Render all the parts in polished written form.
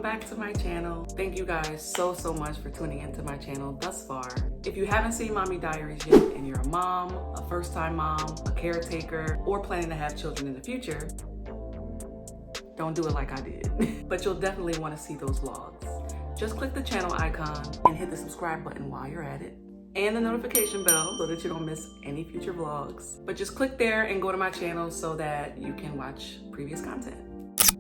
back to my channel. Thank you guys so much for tuning into my channel thus far. If you haven't seen Mommy Diaries yet and you're a mom, a first-time mom, a caretaker, or planning to have children in the future, don't do it like I did. But you'll definitely want to see those vlogs. Just click the channel icon and hit the subscribe button while you're at it, and the notification bell so that you don't miss any future vlogs. But just click there and go to my channel so that you can watch previous content.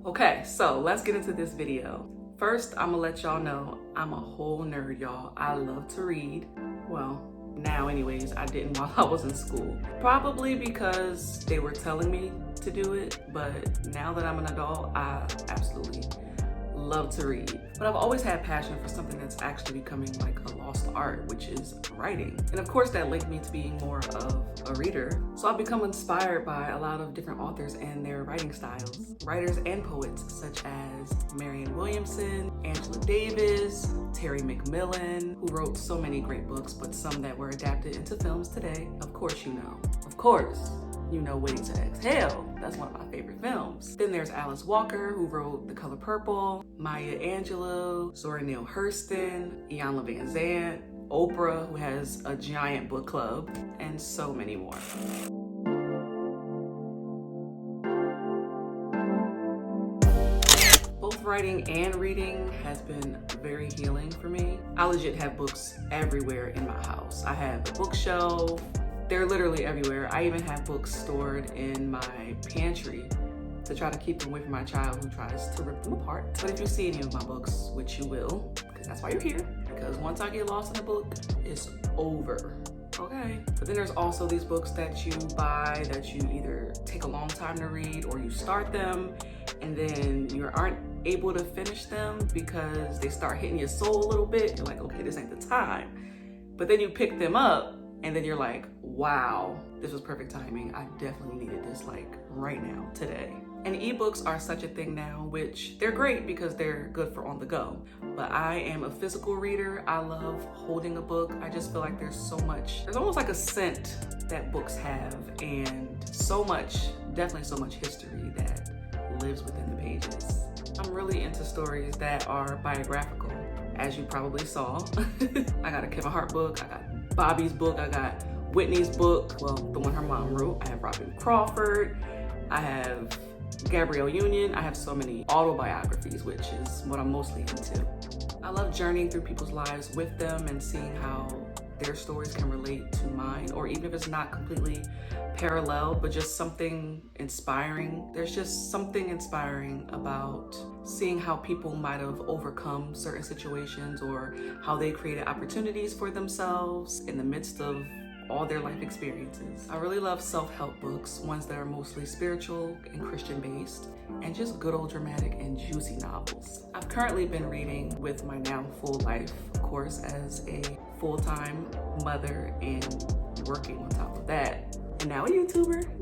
Okay, so let's get into this video. First, I'm gonna let y'all know I'm a whole nerd, y'all. I love to read. Well, now anyways, I didn't while I was in school. Probably because they were telling me to do it, but now that I'm an adult, I absolutely love to read. But I've always had passion for something that's actually becoming like a lost art, which is writing. And of course that linked me to being more of a reader. So I've become inspired by a lot of different authors and their writing styles. Writers and poets such as Marianne Williamson, Angela Davis, Terry McMillan, who wrote so many great books, but some that were adapted into films today. Of course you know. Of course. You know Waiting to Exhale. That's one of my favorite films. Then there's Alice Walker, who wrote The Color Purple, Maya Angelou, Zora Neale Hurston, Iyanla Vanzant, Oprah, who has a giant book club, and so many more. Both writing and reading has been very healing for me. I legit have books everywhere in my house. I have a bookshelf. They're literally everywhere. I even have books stored in my pantry to try to keep them away from my child who tries to rip them apart. But if you see any of my books, which you will, because that's why you're here, because once I get lost in a book, it's over. Okay. But then there's also these books that you buy that you either take a long time to read or you start them and then you aren't able to finish them because they start hitting your soul a little bit. You're like, okay, this ain't the time. But then you pick them up and then you're like, wow, this was perfect timing. I definitely needed this like right now, today. And ebooks are such a thing now, which they're great because they're good for on the go. But I am a physical reader. I love holding a book. I just feel like there's so much, there's almost like a scent that books have, and so much, definitely so much history that lives within the pages. I'm really into stories that are biographical, as you probably saw. I got a Kevin Hart book, I got Bobby's book, I got Whitney's book, well, the one her mom wrote. I have Robin Crawford, I have Gabrielle Union. I have so many autobiographies, which is what I'm mostly into. I love journeying through people's lives with them and seeing how their stories can relate to mine, or even if it's not completely parallel, but just something inspiring. There's just something inspiring about seeing how people might have overcome certain situations or how they created opportunities for themselves in the midst of all their life experiences. I really love self-help books, ones that are mostly spiritual and Christian based, and just good old dramatic and juicy novels. I've currently been reading with my now full life, of course, as a full-time mother and working on top of that, and now a YouTuber.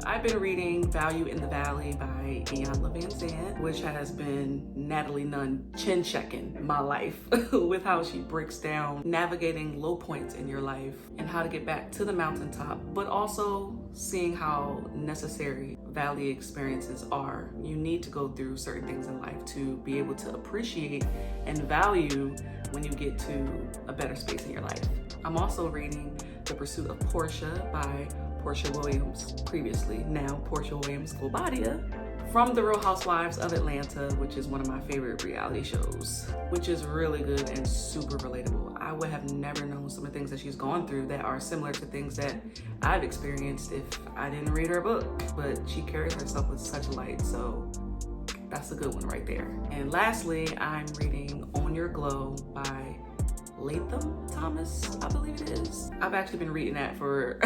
I've been reading Value in the Valley by Iyanla Vanzant, which has been Natalie Nunn chin-checking my life with how she breaks down navigating low points in your life and how to get back to the mountaintop, but also seeing how necessary valley experiences are. You need to go through certain things in life to be able to appreciate and value when you get to a better space in your life. I'm also reading The Pursuit of Portia by Portia Williams, previously now Portia Williams Gobadia, from The Real Housewives of Atlanta, which is one of my favorite reality shows, which is really good and super relatable. I would have never known some of the things that she's gone through that are similar to things that I've experienced if I didn't read her book, but she carries herself with such light, so that's a good one right there. And lastly, I'm reading On Your Glow by Latham Thomas, I believe it is. I've actually been reading that for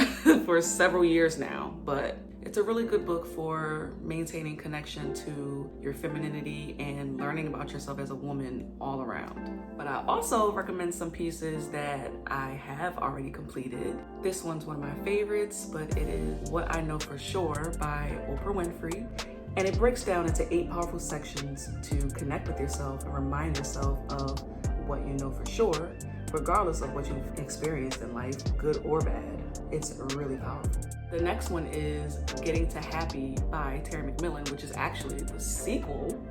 for several years now, but it's a really good book for maintaining connection to your femininity and learning about yourself as a woman all around. But I also recommend some pieces that I have already completed. This one's one of my favorites, but it is What I Know For Sure by Oprah Winfrey. And it breaks down into 8 powerful sections to connect with yourself and remind yourself of what you know for sure, regardless of what you've experienced in life, good or bad. It's really powerful. The next one is Getting to Happy by Terry McMillan, which is actually the sequel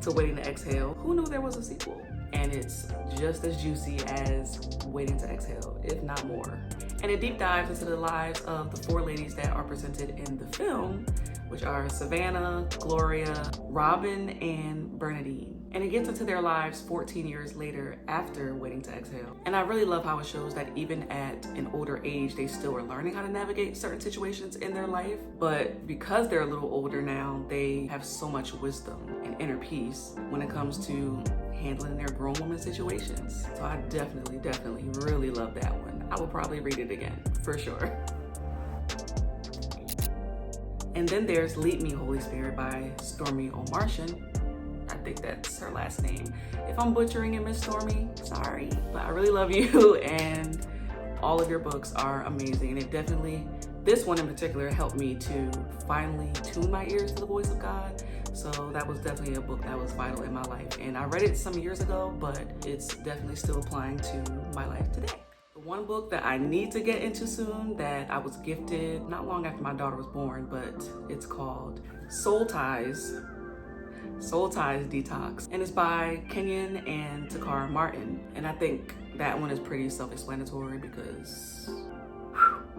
to Waiting to Exhale. Who knew there was a sequel? And it's just as juicy as Waiting to Exhale, if not more. And it deep dives into the lives of the 4 ladies that are presented in the film, which are Savannah, Gloria, Robin, and Bernadine. And it gets into their lives 14 years later after Waiting to Exhale. And I really love how it shows that even at an older age, they still are learning how to navigate certain situations in their life. But because they're a little older now, they have so much wisdom and inner peace when it comes to handling their grown woman situations. So I definitely really love that one. I will probably read it again, for sure. And then there's Lead Me, Holy Spirit by Stormy O'Martian. I think that's her last name. If I'm butchering it, Miss Stormy, sorry. But I really love you, and all of your books are amazing. And it definitely, this one in particular, helped me to finally tune my ears to the voice of God. So that was definitely a book that was vital in my life. And I read it some years ago, but it's definitely still applying to my life today. The one book that I need to get into soon that I was gifted not long after my daughter was born, but it's called Soul Ties Detox. And it's by Kenyon and Takara Martin. And I think that one is pretty self-explanatory because,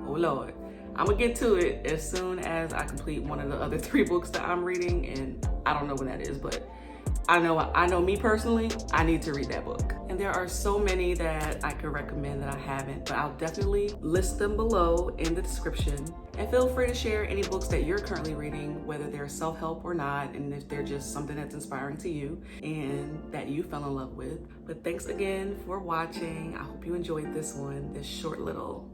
oh Lord. I'm gonna get to it as soon as I complete one of the other 3 books that I'm reading, and I don't know when that is, but I know me personally, I need to read that book. And there are so many that I could recommend that I haven't, but I'll definitely list them below in the description. And feel free to share any books that you're currently reading, whether they're self-help or not, and if they're just something that's inspiring to you and that you fell in love with. But thanks again for watching. I hope you enjoyed this one, this short little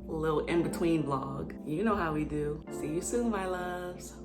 in-between vlog. You know how we do. See you soon, my loves.